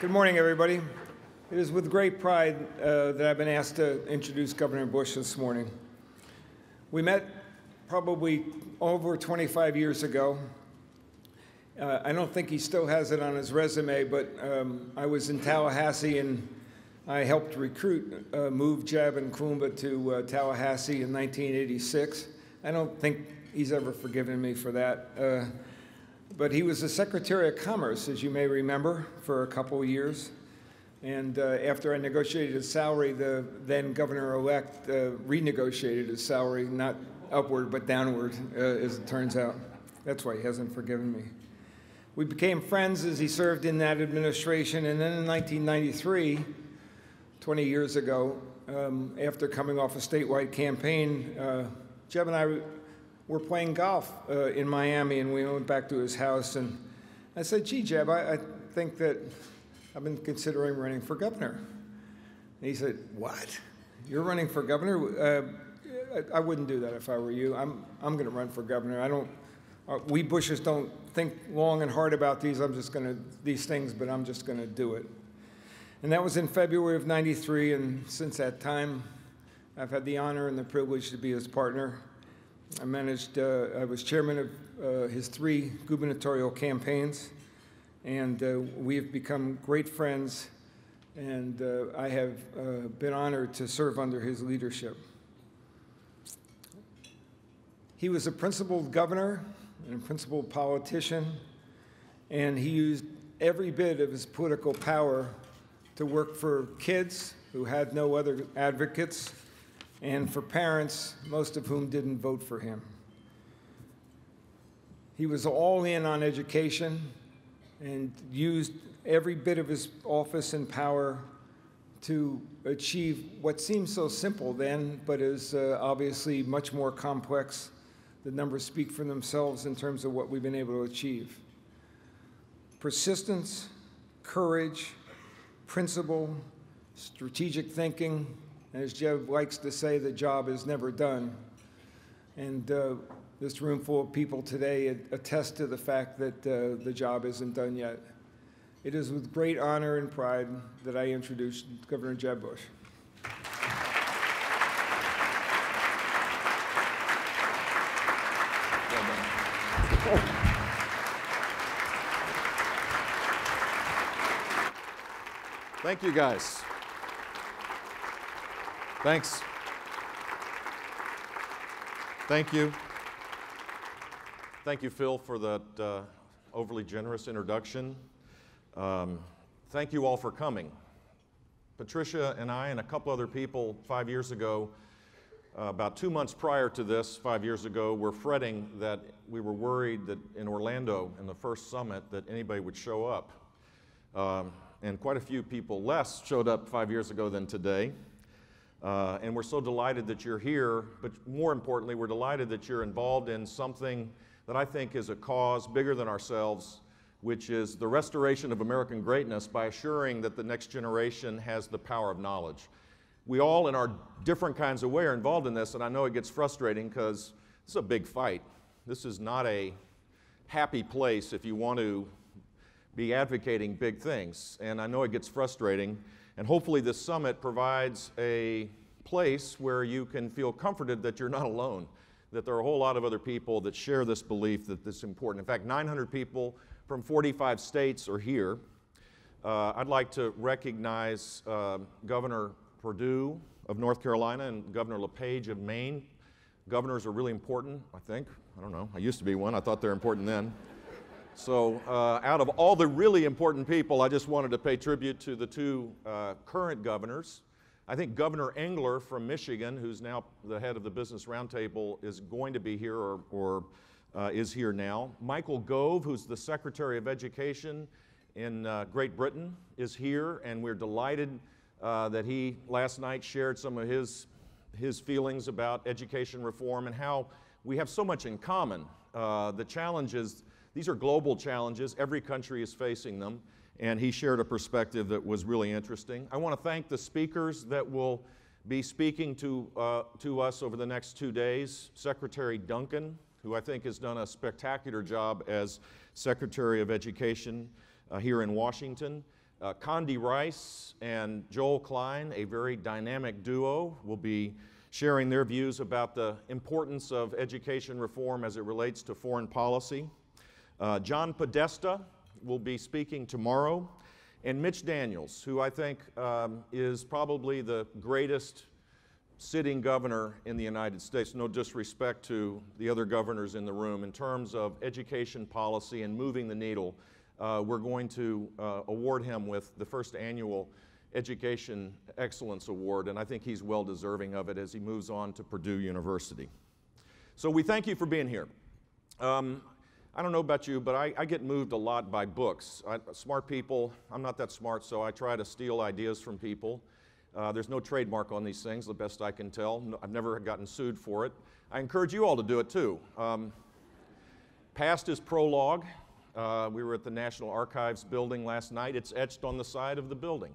Good morning, everybody. It is with great pride that I've been asked to introduce Governor Bush this morning. We met probably over 25 years ago. I don't think he still has it on his resume, but I was in Tallahassee and I helped recruit, move Jeb and Klumba to Tallahassee in 1986. I don't think he's ever forgiven me for that. But he was the Secretary of Commerce, as you may remember, for a couple of years. And after I negotiated his salary, the then governor-elect renegotiated his salary, not upward but downward, as it turns out. That's why he hasn't forgiven me. We became friends as he served in that administration, and then in 1993, 20 years ago, after coming off a statewide campaign, Jeb and I were playing golf in Miami, and we went back to his house, and I said, gee, Jeb, I think that I've been considering running for governor. And he said, what? You're running for governor? I wouldn't do that if I were you. I'm going to run for governor. We Bushes don't think long and hard about these things, but I'm just going to do it. And that was in February of '93, and since that time, I've had the honor and the privilege to be his partner. I was chairman of his 3 gubernatorial campaigns, and we have become great friends, and I have been honored to serve under his leadership. He was a principled governor and a principled politician, and he used every bit of his political power to work for kids who had no other advocates, and for parents, most of whom didn't vote for him. He was all in on education and used every bit of his office and power to achieve what seemed so simple then, but is obviously much more complex. The numbers speak for themselves in terms of what we've been able to achieve. Persistence, courage, principle, strategic thinking. As Jeb likes to say, the job is never done. And this room full of people today attest to the fact that the job isn't done yet. It is with great honor and pride that I introduce Governor Jeb Bush. Thank you, guys. Thanks. Thank you. Thank you, Phil, for that overly generous introduction. Thank you all for coming. Patricia and I and a couple other people 5 years ago, about 2 months prior to this, 5 years ago, were fretting that we were worried that in Orlando, in the first summit, that anybody would show up. And quite a few people less showed up 5 years ago than today. And we're so delighted that you're here, but more importantly, we're delighted that you're involved in something that I think is a cause bigger than ourselves, which is the restoration of American greatness by assuring that the next generation has the power of knowledge. We all, in our different kinds of way, are involved in this, and I know it gets frustrating because this is a big fight. This is not a happy place if you want to be advocating big things, and I know it gets frustrating. And hopefully this summit provides a place where you can feel comforted that you're not alone, that there are a whole lot of other people that share this belief that this is important. In fact, 900 people from 45 states are here. I'd like to recognize Governor Perdue of North Carolina and Governor LePage of Maine. Governors are really important, I think. I don't know. I used to be one. I thought they were important then. So out of all the really important people, I just wanted to pay tribute to the 2 current governors. I think Governor Engler from Michigan, who's now the head of the Business Roundtable, is going to be here or is here now. Michael Gove, who's the Secretary of Education in Great Britain, is here, and we're delighted that he last night shared some of his feelings about education reform and how we have so much in common. The challenges, these are global challenges. Every country is facing them, and he shared a perspective that was really interesting. I want to thank the speakers that will be speaking to us over the next 2 days. Secretary Duncan, who I think has done a spectacular job as Secretary of Education here in Washington. Condi Rice and Joel Klein, a very dynamic duo, will be sharing their views about the importance of education reform as it relates to foreign policy. John Podesta will be speaking tomorrow, and Mitch Daniels, who I think is probably the greatest sitting governor in the United States, no disrespect to the other governors in the room, in terms of education policy and moving the needle. We're going to award him with the first annual Education Excellence Award, and I think he's well deserving of it as he moves on to Purdue University. So we thank you for being here. I don't know about you, but I get moved a lot by books. Smart people, I'm not that smart, so I try to steal ideas from people. There's no trademark on these things, the best I can tell. I've never gotten sued for it. I encourage you all to do it too. Past is prologue. We were at the National Archives building last night. It's etched on the side of the building.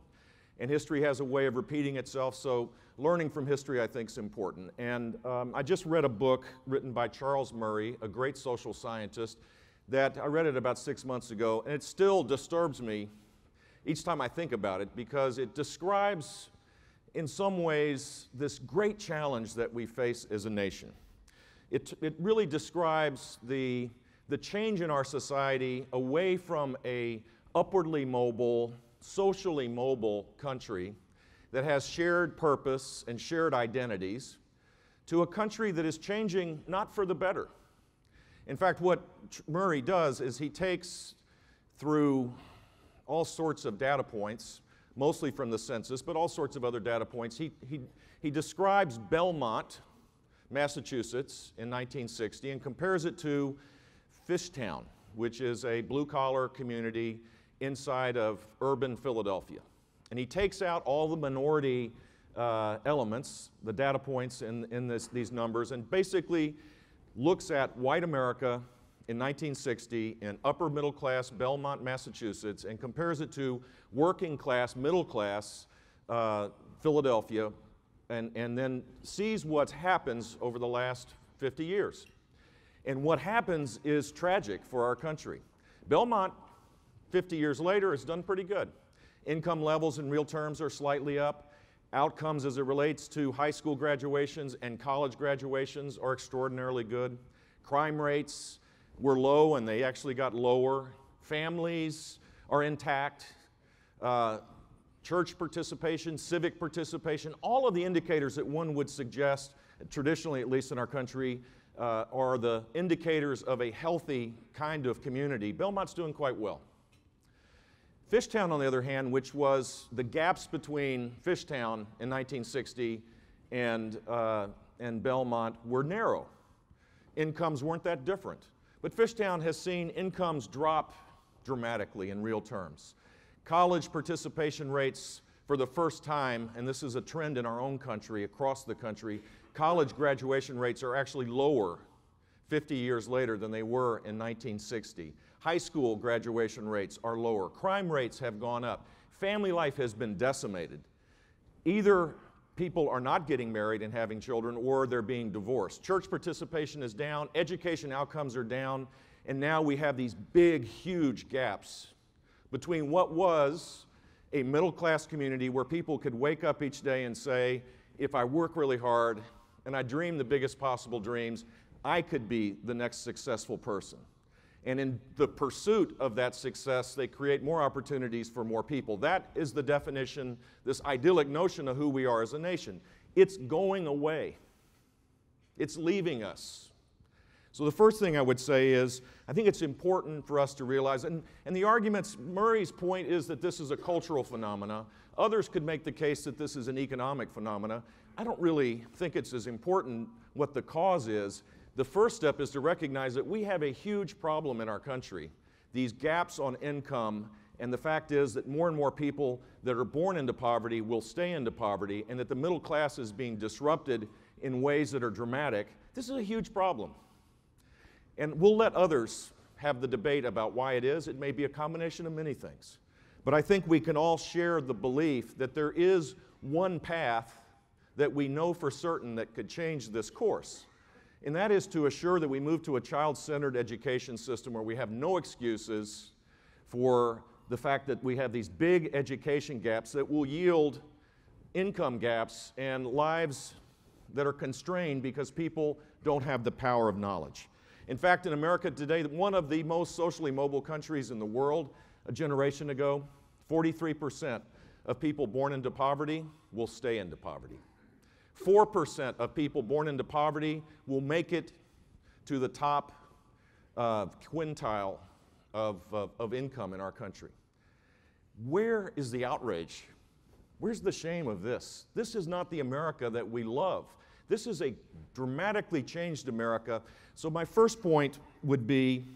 And history has a way of repeating itself, so learning from history I think is important. And I just read a book written by Charles Murray, a great social scientist, that I read it about 6 months ago, and it still disturbs me each time I think about it, because it describes in some ways this great challenge that we face as a nation. It really describes the change in our society away from a upwardly mobile, socially mobile country that has shared purpose and shared identities to a country that is changing not for the better. In fact, what Murray does is he takes through all sorts of data points, mostly from the census, but all sorts of other data points. He describes Belmont, Massachusetts in 1960 and compares it to Fishtown, which is a blue-collar community inside of urban Philadelphia. And he takes out all the minority elements, the data points in these numbers, and basically looks at white America in 1960 in upper middle class Belmont, Massachusetts, and compares it to working class, middle class Philadelphia, and then sees what happens over the last 50 years. And what happens is tragic for our country. Belmont, 50 years later, has done pretty good. Income levels in real terms are slightly up. Outcomes as it relates to high school graduations and college graduations are extraordinarily good. Crime rates were low and they actually got lower. Families are intact. Church participation, civic participation, all of the indicators that one would suggest, traditionally at least in our country, are the indicators of a healthy kind of community. Belmont's doing quite well. Fishtown, on the other hand, which was the gaps between Fishtown in 1960 and Belmont were narrow. Incomes weren't that different. But Fishtown has seen incomes drop dramatically in real terms. College participation rates for the first time, and this is a trend in our own country, across the country, college graduation rates are actually lower 50 years later than they were in 1960. High school graduation rates are lower. Crime rates have gone up. Family life has been decimated. Either people are not getting married and having children, or they're being divorced. Church participation is down, education outcomes are down, and now we have these big, huge gaps between what was a middle-class community where people could wake up each day and say, if I work really hard and I dream the biggest possible dreams, I could be the next successful person. And in the pursuit of that success, they create more opportunities for more people. That is the definition, this idyllic notion of who we are as a nation. It's going away. It's leaving us. So the first thing I would say is, I think it's important for us to realize, and the arguments, Murray's point is that this is a cultural phenomena. Others could make the case that this is an economic phenomena. I don't really think it's as important what the cause is. The first step is to recognize that we have a huge problem in our country, these gaps on income, and the fact is that more and more people that are born into poverty will stay into poverty, and that the middle class is being disrupted in ways that are dramatic. This is a huge problem. And we'll let others have the debate about why it is. It may be a combination of many things. But I think we can all share the belief that there is one path that we know for certain that could change this course. And that is to assure that we move to a child-centered education system where we have no excuses for the fact that we have these big education gaps that will yield income gaps and lives that are constrained because people don't have the power of knowledge. In fact, in America today, one of the most socially mobile countries in the world, a generation ago, 43% of people born into poverty will stay into poverty. 4% of people born into poverty will make it to the top quintile of income in our country. Where is the outrage? Where's the shame of this? This is not the America that we love. This is a dramatically changed America. So my first point would be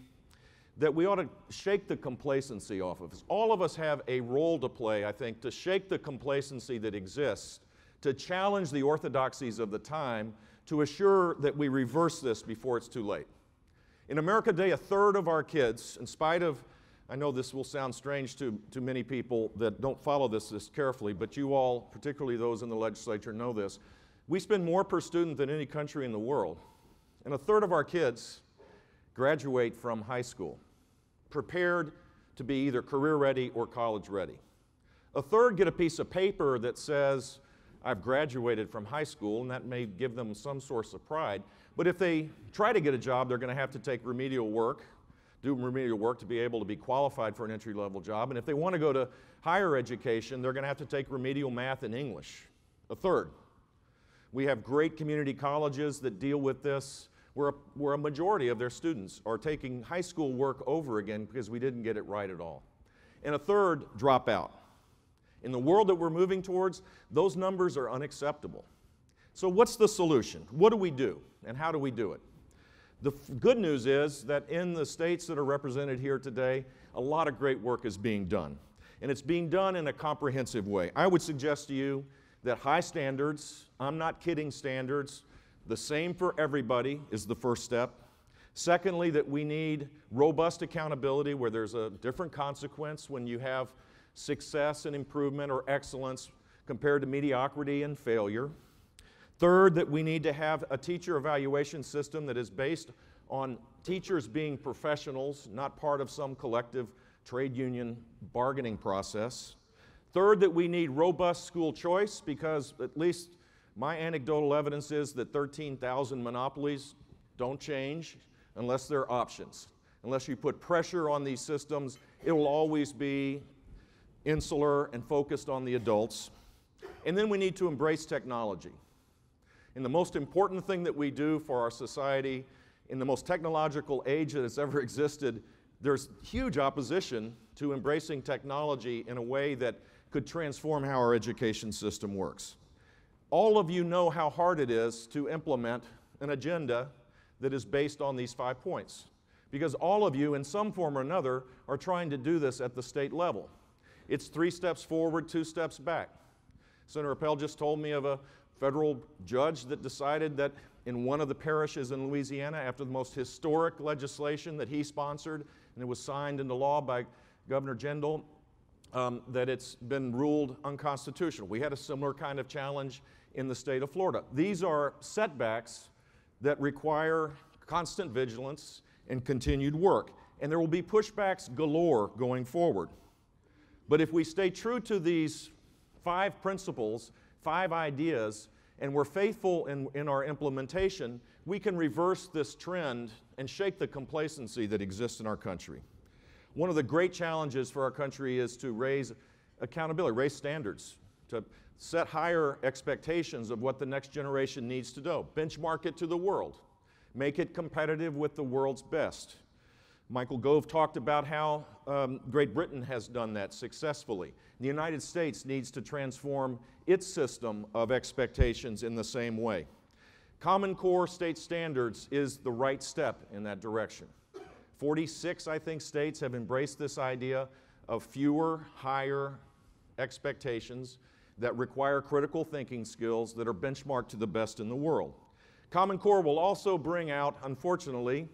that we ought to shake the complacency off of us. All of us have a role to play, I think, to shake the complacency that exists, to challenge the orthodoxies of the time, to assure that we reverse this before it's too late. In America today, a third of our kids, in spite of, I know this will sound strange to many people that don't follow this carefully, but you all, particularly those in the legislature, know this. We spend more per student than any country in the world. And a third of our kids graduate from high school, prepared to be either career ready or college ready. A third get a piece of paper that says, I've graduated from high school, and that may give them some source of pride. But if they try to get a job, they're going to have to take remedial work, do remedial work to be able to be qualified for an entry-level job. And if they want to go to higher education, they're going to have to take remedial math and English. A third. We have great community colleges that deal with this, where a majority of their students are taking high school work over again because we didn't get it right at all. And a third drop out. In the world that we're moving towards, those numbers are unacceptable. So what's the solution? What do we do, and how do we do it? The good news is that in the states that are represented here today, a lot of great work is being done. And it's being done in a comprehensive way. I would suggest to you that high standards, I'm not kidding standards, the same for everybody is the first step. Secondly, that we need robust accountability where there's a different consequence when you have success and improvement or excellence compared to mediocrity and failure. Third, that we need to have a teacher evaluation system that is based on teachers being professionals, not part of some collective trade union bargaining process. Third, that we need robust school choice because at least my anecdotal evidence is that 13,000 monopolies don't change unless there are options. Unless you put pressure on these systems, it will always be insular and focused on the adults. And then we need to embrace technology. And the most important thing that we do for our society in the most technological age that has ever existed, there's huge opposition to embracing technology in a way that could transform how our education system works. All of you know how hard it is to implement an agenda that is based on these 5 points, because all of you, in some form or another, are trying to do this at the state level. It's 3 steps forward, 2 steps back. Senator Appel just told me of a federal judge that decided that in one of the parishes in Louisiana, after the most historic legislation that he sponsored, and it was signed into law by Governor Jindal, that it's been ruled unconstitutional. We had a similar kind of challenge in the state of Florida. These are setbacks that require constant vigilance and continued work. And there will be pushbacks galore going forward. But if we stay true to these 5 principles, 5 ideas, and we're faithful in our implementation, we can reverse this trend and shake the complacency that exists in our country. One of the great challenges for our country is to raise accountability, raise standards, to set higher expectations of what the next generation needs to do, benchmark it to the world, make it competitive with the world's best. Michael Gove talked about how Great Britain has done that successfully. The United States needs to transform its system of expectations in the same way. Common Core state standards is the right step in that direction. 46, I think, states have embraced this idea of fewer, higher expectations that require critical thinking skills that are benchmarked to the best in the world. Common Core will also bring out, unfortunately,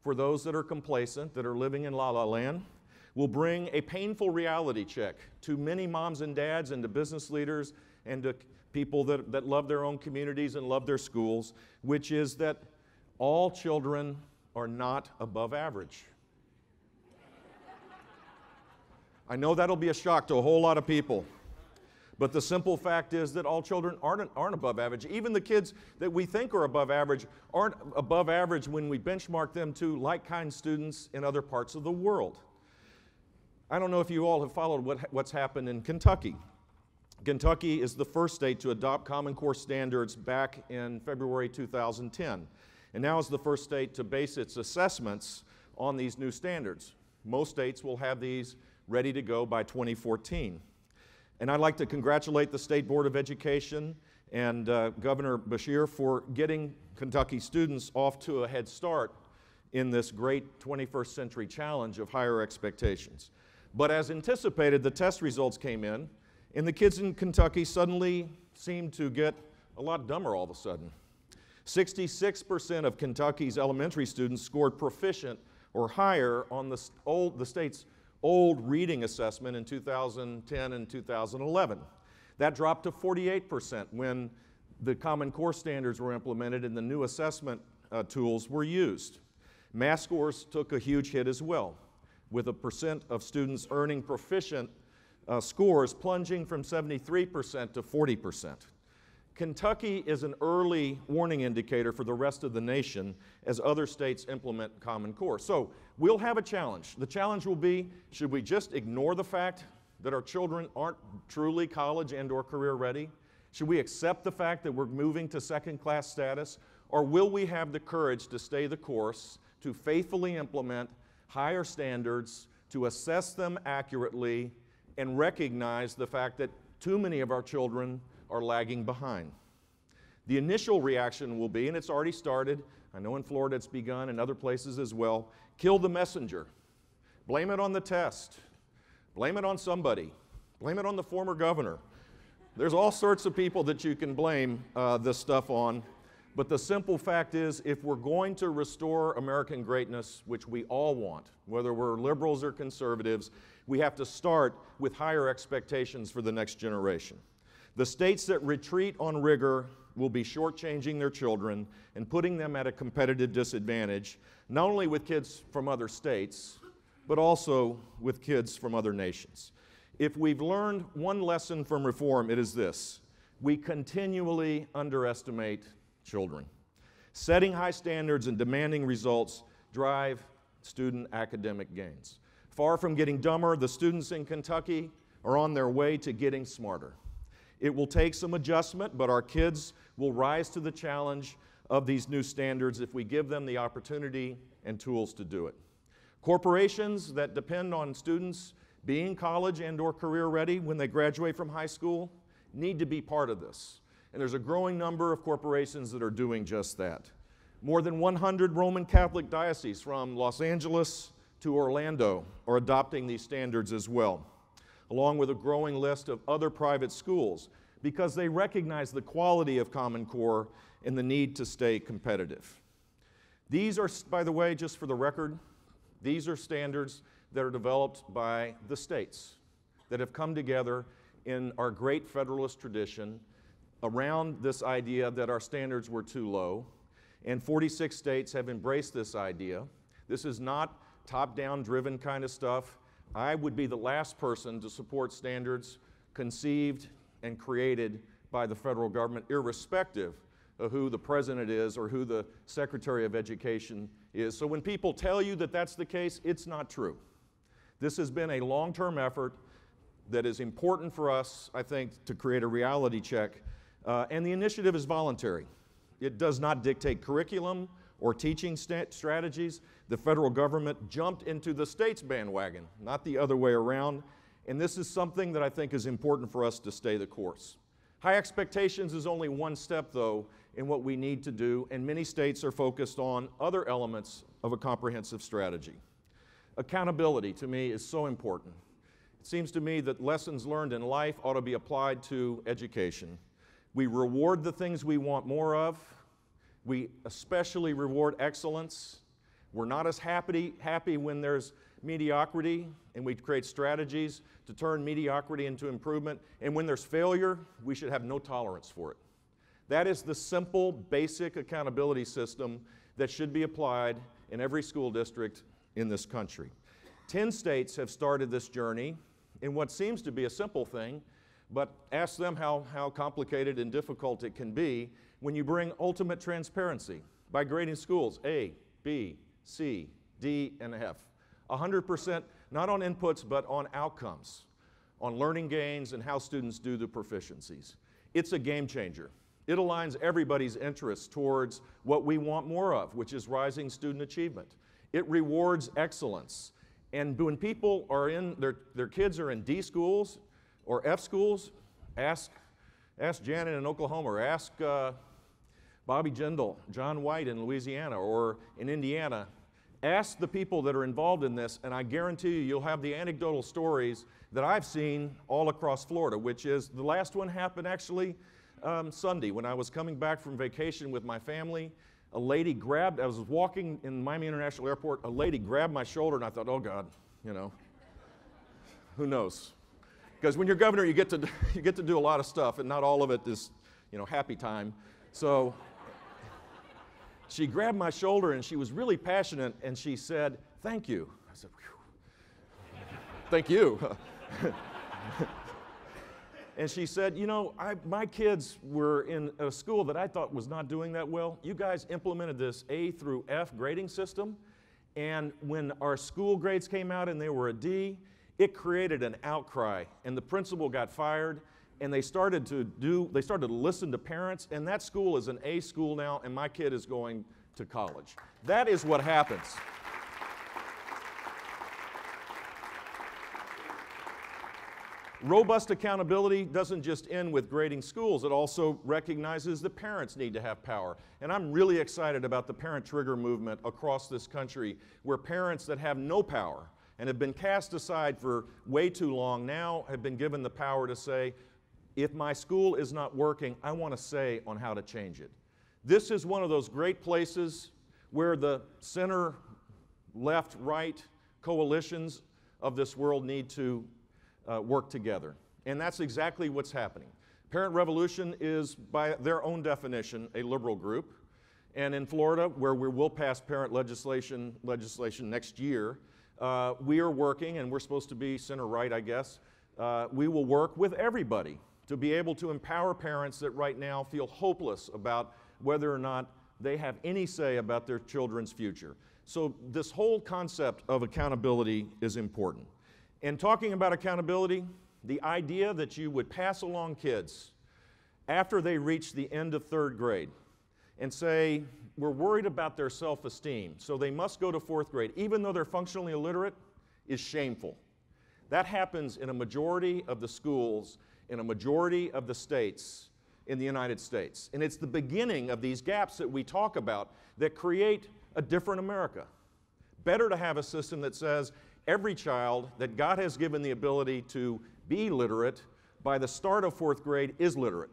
for those that are complacent, that are living in la-la land, will bring a painful reality check to many moms and dads and to business leaders and to people that love their own communities and love their schools, which is that all children are not above average. I know that'll be a shock to a whole lot of people. But the simple fact is that all children aren't above average. Even the kids that we think are above average aren't above average when we benchmark them to like-kind students in other parts of the world. I don't know if you all have followed what's happened in Kentucky. Kentucky is the first state to adopt Common Core standards back in February 2010, and now is the first state to base its assessments on these new standards. Most states will have these ready to go by 2014. And I'd like to congratulate the State Board of Education and Governor Beshear for getting Kentucky students off to a head start in this great 21st century challenge of higher expectations. But as anticipated, the test results came in, and the kids in Kentucky suddenly seemed to get a lot dumber all of a sudden. 66% of Kentucky's elementary students scored proficient or higher on the state's old reading assessment in 2010 and 2011. That dropped to 48% when the Common Core standards were implemented and the new assessment tools were used. Math scores took a huge hit as well, with a percent of students earning proficient scores plunging from 73% to 40%. Kentucky is an early warning indicator for the rest of the nation as other states implement Common Core. So we'll have a challenge. The challenge will be, should we just ignore the fact that our children aren't truly college and/or career ready? Should we accept the fact that we're moving to second-class status? Or will we have the courage to stay the course, to faithfully implement higher standards, to assess them accurately, and recognize the fact that too many of our children are lagging behind? The initial reaction will be, and it's already started, I know in Florida it's begun and other places as well, kill the messenger. Blame it on the test. Blame it on somebody. Blame it on the former governor. There's all sorts of people that you can blame this stuff on, but the simple fact is, if we're going to restore American greatness, which we all want, whether we're liberals or conservatives, we have to start with higher expectations for the next generation. The states that retreat on rigor will be shortchanging their children and putting them at a competitive disadvantage, not only with kids from other states, but also with kids from other nations. If we've learned one lesson from reform, it is this: we continually underestimate children. Setting high standards and demanding results drive student academic gains. Far from getting dumber, the students in Kentucky are on their way to getting smarter. It will take some adjustment, but our kids will rise to the challenge of these new standards if we give them the opportunity and tools to do it. Corporations that depend on students being college and/or career ready when they graduate from high school need to be part of this. And there's a growing number of corporations that are doing just that. More than 100 Roman Catholic dioceses from Los Angeles to Orlando are adopting these standards as well, along with a growing list of other private schools, because they recognize the quality of Common Core and the need to stay competitive. These are, by the way, just for the record, these are standards that are developed by the states that have come together in our great federalist tradition around this idea that our standards were too low, and 46 states have embraced this idea. This is not top-down driven kind of stuff. I would be the last person to support standards conceived and created by the federal government, irrespective of who the president is or who the Secretary of Education is. So when people tell you that that's the case, it's not true. This has been a long-term effort that is important for us, I think, to create a reality check. And the initiative is voluntary. It does not dictate curriculum or teaching strategies. The federal government jumped into the state's bandwagon, not the other way around. And this is something that I think is important for us to stay the course. High expectations is only one step, though, in what we need to do, and many states are focused on other elements of a comprehensive strategy. Accountability, to me, is so important. It seems to me that lessons learned in life ought to be applied to education. We reward the things we want more of. We especially reward excellence. We're not as happy when there's mediocrity, and we create strategies to turn mediocrity into improvement. And when there's failure, we should have no tolerance for it. That is the simple, basic accountability system that should be applied in every school district in this country. 10 states have started this journey. in what seems to be a simple thing, but ask them how complicated and difficult it can be when you bring ultimate transparency by grading schools A, B, C, D, and F. 100% not on inputs, but on outcomes, on learning gains and how students do the proficiencies. It's a game changer. It aligns everybody's interests towards what we want more of, which is rising student achievement. It rewards excellence. And when people are in, their kids are in D schools or F schools, ask Janet in Oklahoma, or ask Bobby Jindal, John White in Louisiana, or in Indiana. Ask the people that are involved in this, and I guarantee you, you'll have the anecdotal stories that I've seen all across Florida, which is, the last one happened actually Sunday when I was coming back from vacation with my family. A lady grabbed, I was walking in Miami International Airport, a lady grabbed my shoulder, and I thought, oh God, you know, who knows? Because when you're governor, you get to do a lot of stuff, and not all of it is, you know, happy time. So she grabbed my shoulder, and she was really passionate, and she said, thank you. I said, whew. Thank you. And she said, you know, my kids were in a school that I thought was not doing that well. You guys implemented this A through F grading system, and when our school grades came out and they were a D, it created an outcry, and the principal got fired, and they started to listen to parents, and that school is an A school now, and my kid is going to college. That is what happens. Robust accountability doesn't just end with grading schools. It also recognizes that parents need to have power. And I'm really excited about the parent trigger movement across this country, where parents that have no power and have been cast aside for way too long now have been given the power to say, if my school is not working, I want to say on how to change it. This is one of those great places where the center, left, right coalitions of this world need to work together. And that's exactly what's happening. Parent Revolution is, by their own definition, a liberal group. And in Florida, where we will pass parent legislation next year, we are working, and we're supposed to be center-right, I guess. We will work with everybody to be able to empower parents that right now feel hopeless about whether or not they have any say about their children's future. So this whole concept of accountability is important. And talking about accountability, the idea that you would pass along kids after they reach the end of third grade and say, we're worried about their self-esteem, so they must go to fourth grade, even though they're functionally illiterate, is shameful. That happens in a majority of the schools in a majority of the states in the United States. And it's the beginning of these gaps that we talk about that create a different America. Better to have a system that says every child that God has given the ability to be literate by the start of fourth grade is literate,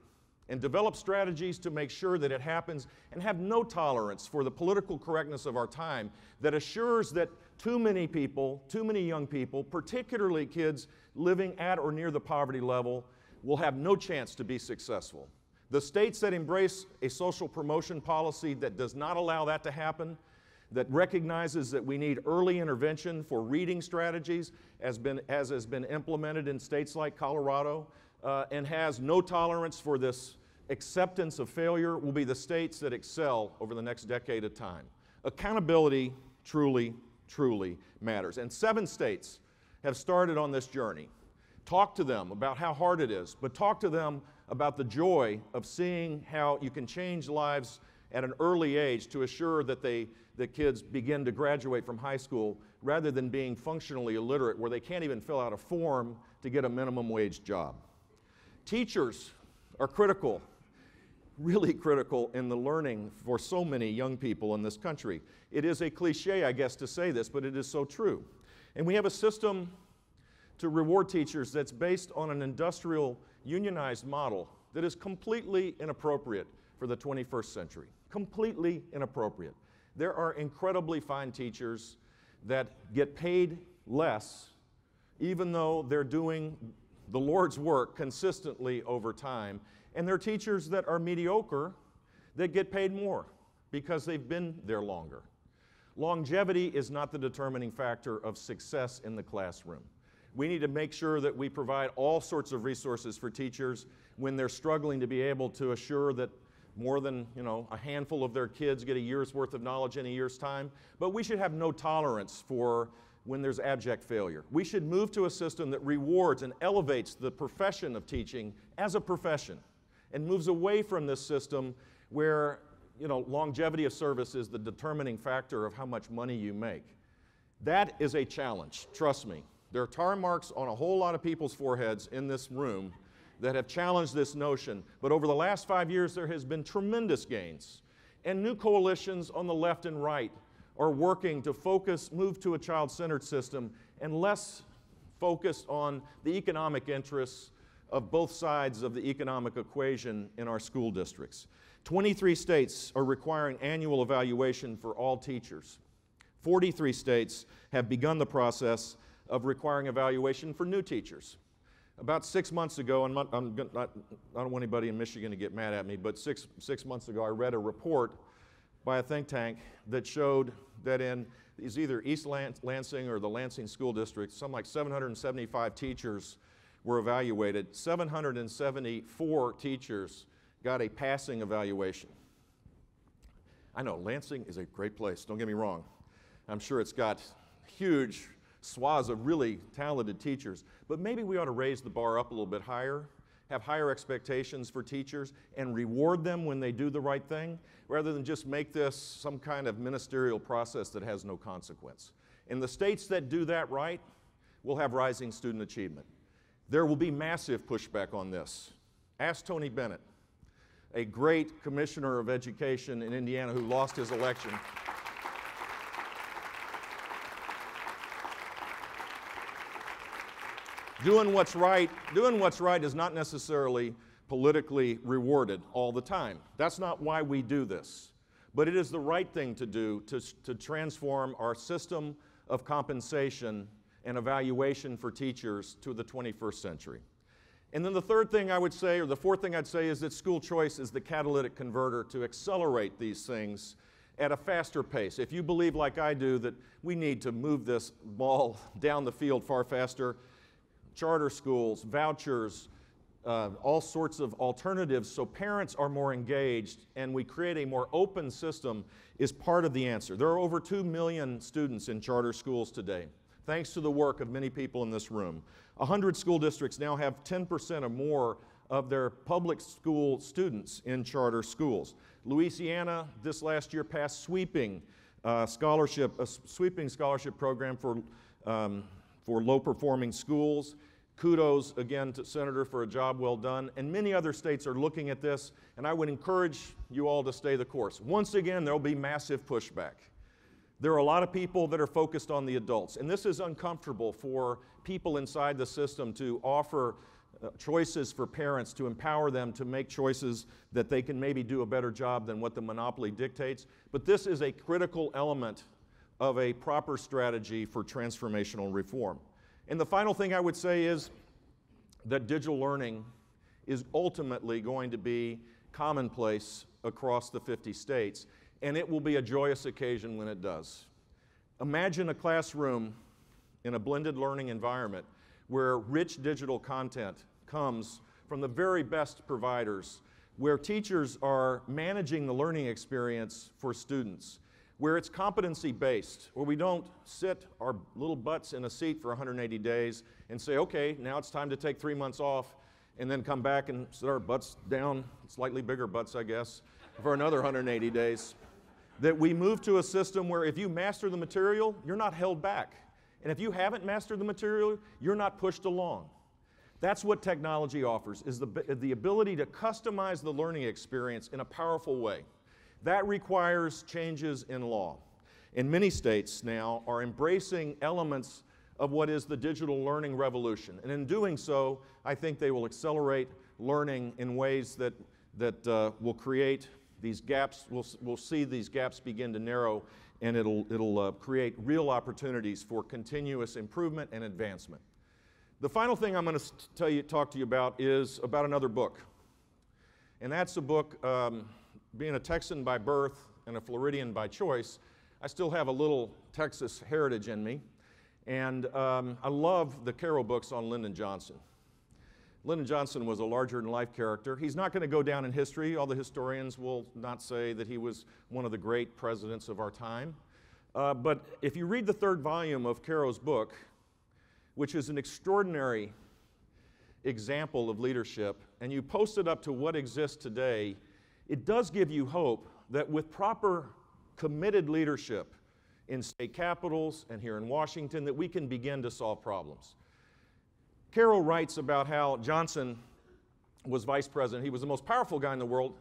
and develop strategies to make sure that it happens, and have no tolerance for the political correctness of our time that assures that too many people, too many young people, particularly kids living at or near the poverty level, will have no chance to be successful. The states that embrace a social promotion policy that does not allow that to happen, that recognizes that we need early intervention for reading strategies, as has been implemented in states like Colorado, and has no tolerance for this acceptance of failure, will be the states that excel over the next decade of time. Accountability truly, truly matters. And 7 states have started on this journey. Talk to them about how hard it is, but talk to them about the joy of seeing how you can change lives at an early age to assure that the kids begin to graduate from high school rather than being functionally illiterate, where they can't even fill out a form to get a minimum wage job. Teachers are critical, really critical in the learning for so many young people in this country. It is a cliche, I guess, to say this, but it is so true. And we have a system to reward teachers that's based on an industrial unionized model that is completely inappropriate for the 21st century. Completely inappropriate. There are incredibly fine teachers that get paid less even though they're doing the Lord's work consistently over time. And there are teachers that are mediocre that get paid more because they've been there longer. Longevity is not the determining factor of success in the classroom. We need to make sure that we provide all sorts of resources for teachers when they're struggling to be able to assure that more than a handful of their kids get a year's worth of knowledge in a year's time. But we should have no tolerance for when there's abject failure. We should move to a system that rewards and elevates the profession of teaching as a profession and moves away from this system where longevity of service is the determining factor of how much money you make. That is a challenge, trust me. There are tar marks on a whole lot of people's foreheads in this room that have challenged this notion, but over the last 5 years there has been tremendous gains. And new coalitions on the left and right are working to move to a child-centered system and less focused on the economic interests of both sides of the economic equation in our school districts. 23 states are requiring annual evaluation for all teachers. 43 states have begun the process of requiring evaluation for new teachers. About 6 months ago, and I don't want anybody in Michigan to get mad at me, but six months ago I read a report by a think tank that showed that in either East Lansing or the Lansing School District, something like 775 teachers were evaluated. 774 teachers got a passing evaluation. I know, Lansing is a great place, don't get me wrong. I'm sure it's got huge swaths of really talented teachers, but maybe we ought to raise the bar up a little bit higher, have higher expectations for teachers, and reward them when they do the right thing, rather than just make this some kind of ministerial process that has no consequence. In the states that do that right, we'll have rising student achievement. There will be massive pushback on this. Ask Tony Bennett, a great commissioner of education in Indiana who lost his election. Doing what's right is not necessarily politically rewarded all the time. That's not why we do this. But it is the right thing to do to transform our system of compensation and evaluation for teachers to the 21st century. And then the third thing I would say, or the fourth thing I'd say, is that school choice is the catalytic converter to accelerate these things at a faster pace. If you believe, like I do, that we need to move this ball down the field far faster, charter schools, vouchers, all sorts of alternatives so parents are more engaged and we create a more open system is part of the answer. There are over 2 million students in charter schools today, thanks to the work of many people in this room. 100 school districts now have 10% or more of their public school students in charter schools. Louisiana this last year passed sweeping scholarship program for low-performing schools. Kudos again to Senator for a job well done. And many other states are looking at this, and I would encourage you all to stay the course. Once again, there will be massive pushback. There are a lot of people that are focused on the adults, and this is uncomfortable for people inside the system to offer choices for parents, to empower them to make choices that they can maybe do a better job than what the monopoly dictates. But this is a critical element of a proper strategy for transformational reform. And the final thing I would say is that digital learning is ultimately going to be commonplace across the 50 states, and it will be a joyous occasion when it does. Imagine a classroom in a blended learning environment where rich digital content comes from the very best providers, where teachers are managing the learning experience for students, where it's competency-based, where we don't sit our little butts in a seat for 180 days and say, okay, now it's time to take 3 months off, and then come back and sit our butts down, slightly bigger butts, I guess, for another 180 days. That we move to a system where if you master the material, you're not held back. And if you haven't mastered the material, you're not pushed along. That's what technology offers, is the ability to customize the learning experience in a powerful way. That requires changes in law. And many states now are embracing elements of what is the digital learning revolution. And in doing so, I think they will accelerate learning in ways that will create these gaps. We'll see these gaps begin to narrow, and it'll create real opportunities for continuous improvement and advancement. The final thing I'm going to talk to you about is about another book. And that's a book, being a Texan by birth and a Floridian by choice, I still have a little Texas heritage in me. And I love the Carroll books on Lyndon Johnson. Lyndon Johnson was a larger-than-life character. He's not going to go down in history. All the historians will not say that he was one of the great presidents of our time. But if you read the third volume of Carroll's book, which is an extraordinary example of leadership, and you post it up to what exists today, it does give you hope that with proper committed leadership in state capitals and here in Washington, that we can begin to solve problems. Carroll writes about how Johnson was vice president. He was the most powerful guy in the world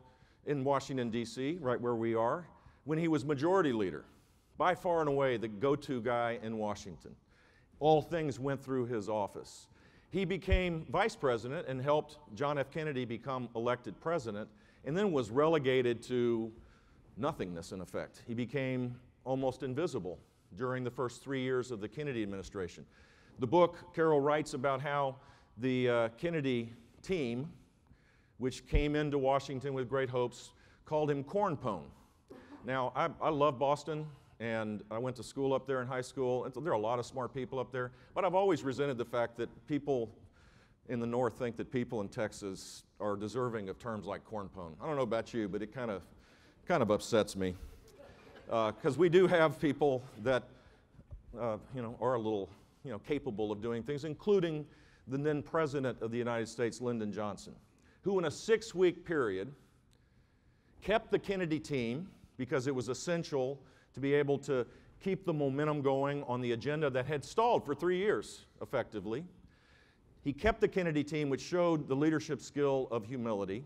in Washington, D.C., right where we are, when he was majority leader, by far and away the go-to guy in Washington. All things went through his office. He became vice president and helped John F. Kennedy become elected president, and then was relegated to nothingness, in effect. He became almost invisible during the first 3 years of the Kennedy administration. The book, Carroll writes about how the Kennedy team, which came into Washington with great hopes, called him Corn Pone. Now, I love Boston, and I went to school up there in high school. And there are a lot of smart people up there, but I've always resented the fact that people in the North think that people in Texas are deserving of terms like corn pone. I don't know about you, but it kind of upsets me. Because we do have people that are a little capable of doing things, including the then President of the United States, Lyndon Johnson, who in a 6-week period kept the Kennedy team because it was essential to be able to keep the momentum going on the agenda that had stalled for 3 years, effectively. He kept the Kennedy team, which showed the leadership skill of humility.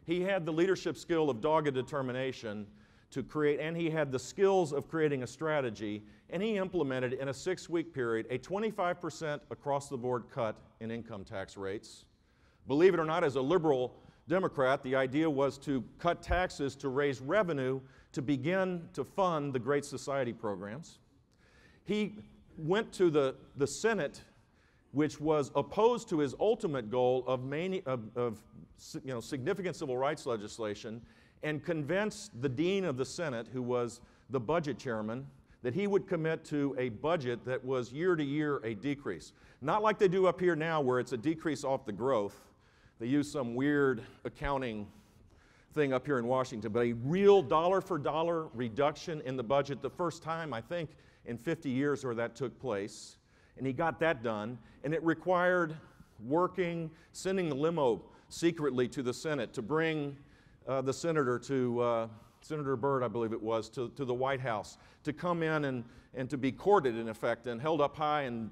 He had the leadership skill of dogged determination to create, and he had the skills of creating a strategy, and he implemented in a 6-week period a 25% across-the-board cut in income tax rates. Believe it or not, as a liberal Democrat, the idea was to cut taxes to raise revenue to begin to fund the Great Society programs. He went to the Senate, which was opposed to his ultimate goal of significant civil rights legislation, and convinced the dean of the Senate, who was the budget chairman, that he would commit to a budget that was year to year a decrease. Not like they do up here now, where it's a decrease off the growth. They use some weird accounting thing up here in Washington, but a real dollar-for-dollar reduction in the budget, the first time, I think, in 50 years where that took place. And he got that done, and it required sending the limo secretly to the Senate to bring the senator to, Senator Byrd, I believe it was, to the White House, to come in and to be courted, in effect, and held up high and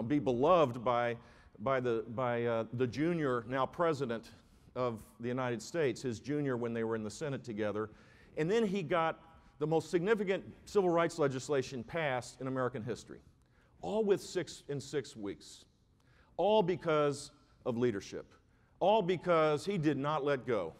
be beloved by the junior, now president of the United States, his junior when they were in the Senate together. And then he got the most significant civil rights legislation passed in American history, all in 6 weeks, all because of leadership, all because he did not let go.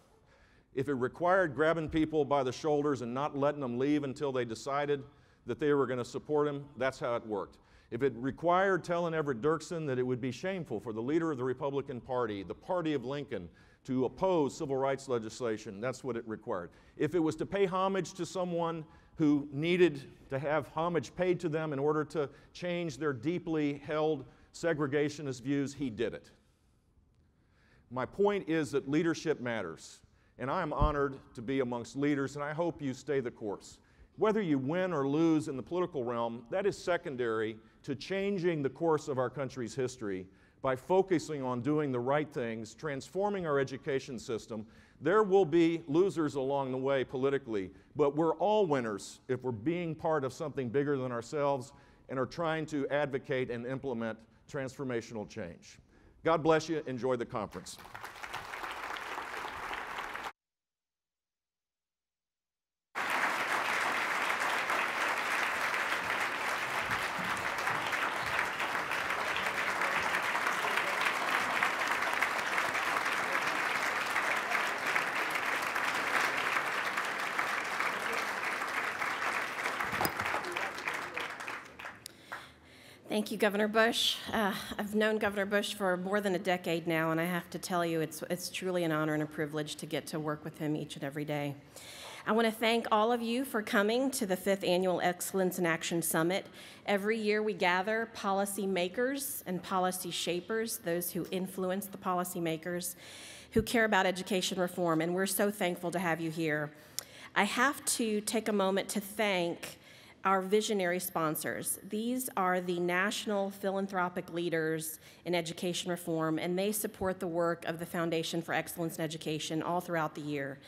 If it required grabbing people by the shoulders and not letting them leave until they decided that they were going to support him, that's how it worked. If it required telling Everett Dirksen that it would be shameful for the leader of the Republican Party, the party of Lincoln, to oppose civil rights legislation, that's what it required. If it was to pay homage to someone who needed to have homage paid to them in order to change their deeply held segregationist views, he did it. My point is that leadership matters, and I am honored to be amongst leaders, and I hope you stay the course. Whether you win or lose in the political realm, that is secondary to changing the course of our country's history by focusing on doing the right things, transforming our education system. There will be losers along the way politically, but we're all winners if we're being part of something bigger than ourselves and are trying to advocate and implement transformational change. God bless you. Enjoy the conference. Thank you, Governor Bush. I've known Governor Bush for more than a decade now, and I have to tell you, it's truly an honor and a privilege to get to work with him each and every day. I want to thank all of you for coming to the 5th Annual Excellence in Action Summit. Every year we gather policy makers and policy shapers, those who influence the policy makers, who care about education reform, and we're so thankful to have you here. I have to take a moment to thank our visionary sponsors. These are the national philanthropic leaders in education reform, and they support the work of the Foundation for Excellence in Education all throughout the year.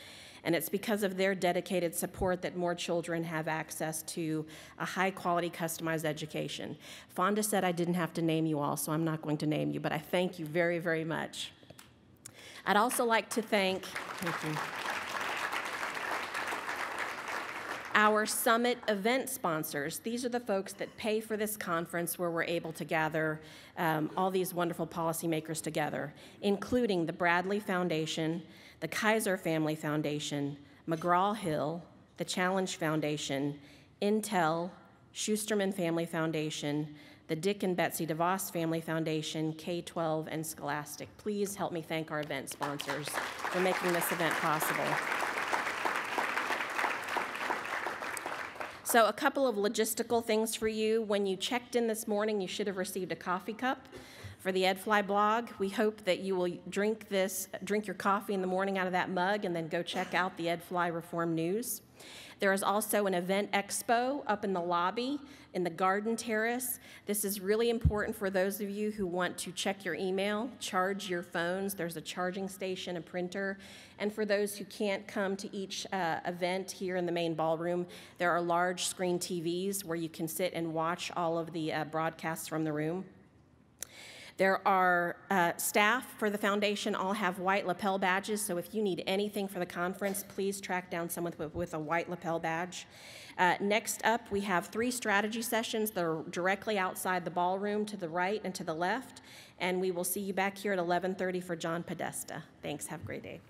And it's because of their dedicated support that more children have access to a high-quality, customized education. Fonda said I didn't have to name you all, so I'm not going to name you, but I thank you very, very much. I'd also like to thank you. Our summit event sponsors. These are the folks that pay for this conference where we're able to gather all these wonderful policymakers together, including the Bradley Foundation, the Kaiser Family Foundation, McGraw-Hill, the Challenge Foundation, Intel, Schusterman Family Foundation, the Dick and Betsy DeVos Family Foundation, K-12, and Scholastic. Please help me thank our event sponsors for making this event possible. So a couple of logistical things for you. When you checked in this morning, you should have received a coffee cup for the EdFly blog. We hope that you will drink your coffee in the morning out of that mug and then go check out the EdFly Reform News. There is also an event expo up in the lobby in the garden terrace. This is really important for those of you who want to check your email, charge your phones. There's a charging station, a printer. And for those who can't come to each event here in the main ballroom, there are large screen TVs where you can sit and watch all of the broadcasts from the room. There are staff for the foundation all have white lapel badges, so if you need anything for the conference, please track down someone with a white lapel badge. Next up, we have 3 strategy sessions that are directly outside the ballroom to the right and to the left, and we will see you back here at 11:30 for John Podesta. Thanks, have a great day.